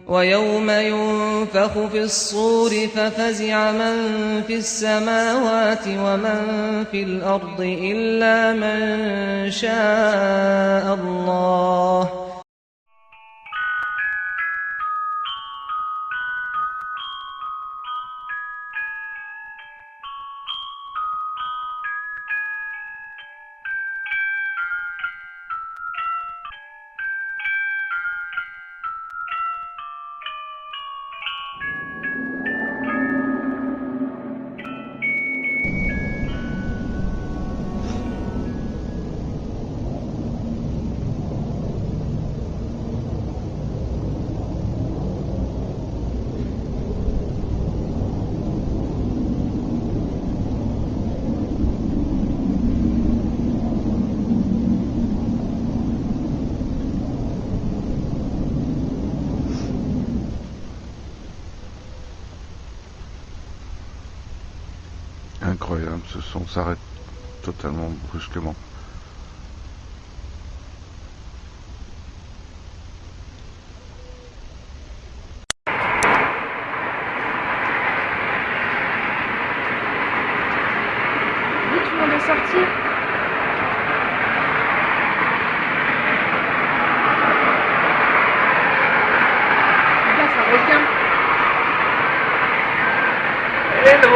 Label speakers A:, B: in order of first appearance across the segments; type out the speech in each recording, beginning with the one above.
A: ويوم ينفخ في الصور ففزع من في السماوات ومن في الأرض إلا من شاء الله.
B: Incroyable, ce son s'arrête totalement brusquement.
C: Oui, tout le monde est sorti. Là, ça revient.
D: Hello.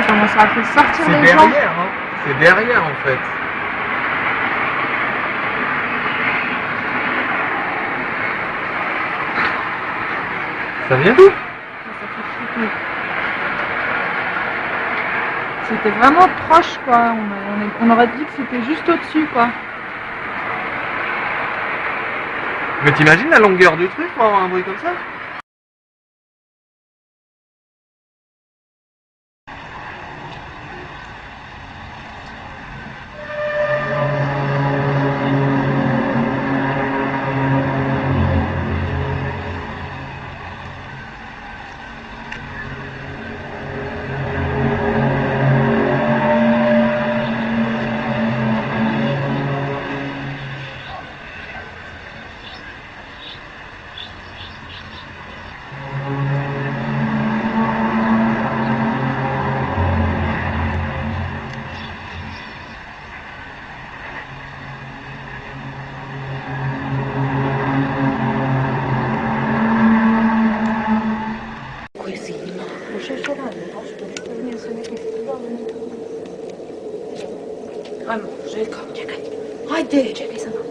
C: Comment ça a fait sortir
D: C'est
C: les gens?
D: derrière, hein. C'est derrière en fait. Ça vient d'où?
C: Ça fait flipper. C'était vraiment proche, quoi. On aurait dit que c'était juste au-dessus, quoi.
D: Mais t'imagines la longueur du truc pour avoir un bruit comme ça?
E: Haydi çek sana.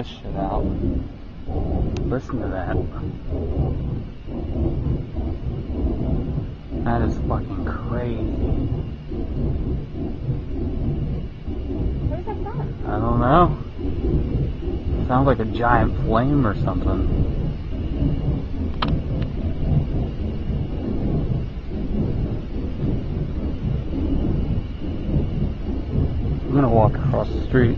F: this shit out. Listen to that. That is fucking crazy.
C: Where's that from?
F: I don't know. Sounds like a giant flame or something. I'm gonna walk across the street.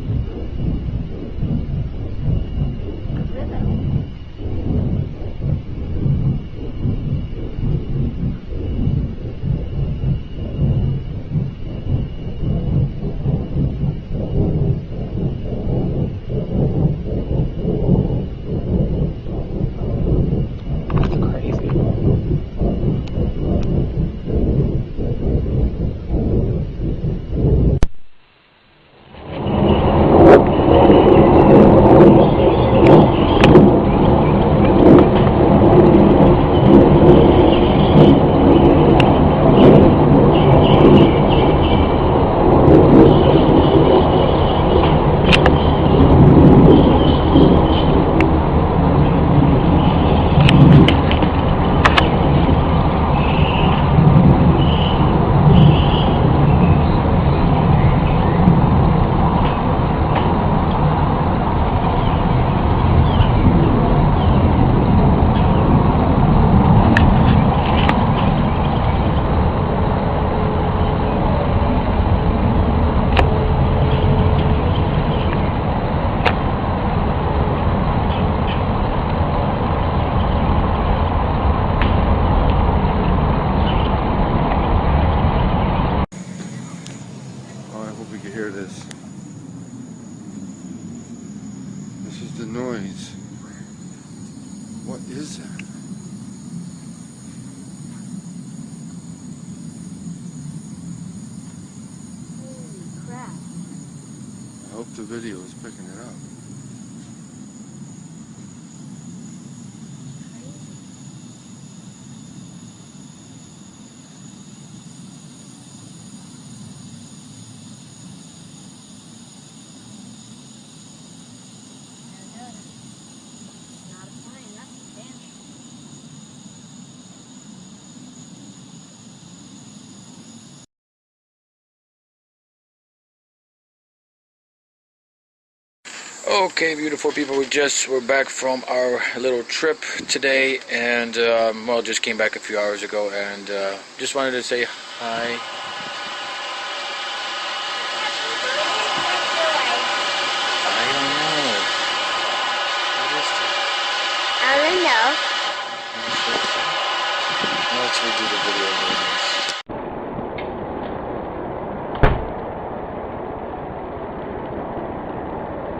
B: The noise. What is that?
C: Holy crap.
B: I hope the video is picking it up.
G: Okay, beautiful people, we're back from our little trip today, and well, just came back a few hours ago, and just wanted to say hi. I don't know. What is this? Let's redo the video.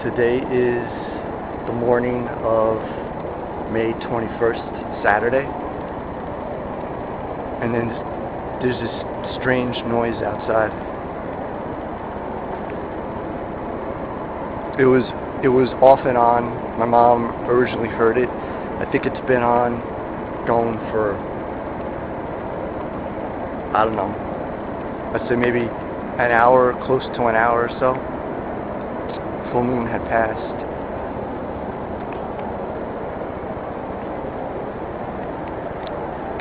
H: Today is the morning of May 21st, Saturday, and then there's this strange noise outside. It was off and on. My mom originally heard it. I think it's been on, going for, I don't know, I'd say maybe an hour, close to an hour or so. Full moon had passed.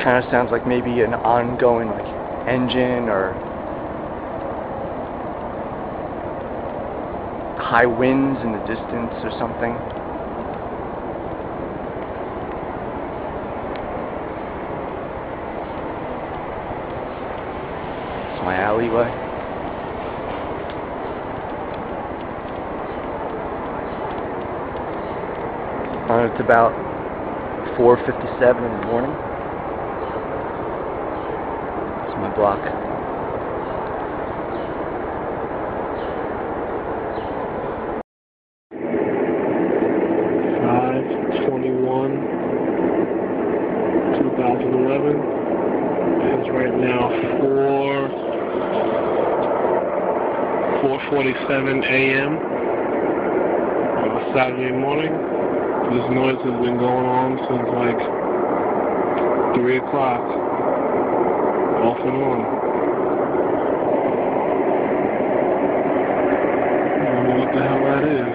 H: Kind of sounds like maybe an ongoing like engine or high winds in the distance or something. It's my alleyway. It's about 4:57 in the morning. It's my block.
I: It's right now 4:47 a.m. on a Saturday morning. This noise has been going on since like 3 o'clock, off and on. I don't know what the hell that is.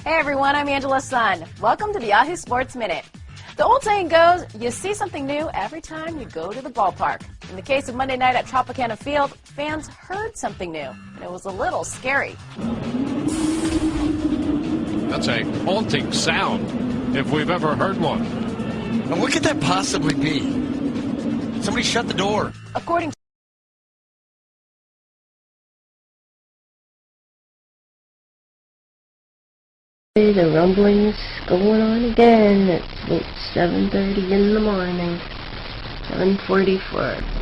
J: Hey everyone, I'm Angela Sun. Welcome to the Yahoo Sports Minute. The old saying goes, you see something new every time you go to the ballpark. In the case of Monday night at Tropicana Field, fans heard something new, and it was a little scary.
K: That's a haunting sound, if we've ever heard one.
L: Now what could that possibly be? Somebody shut the door.
J: According to
M: the rumbling's going on again. It's about 7:30 in the morning. 7:44.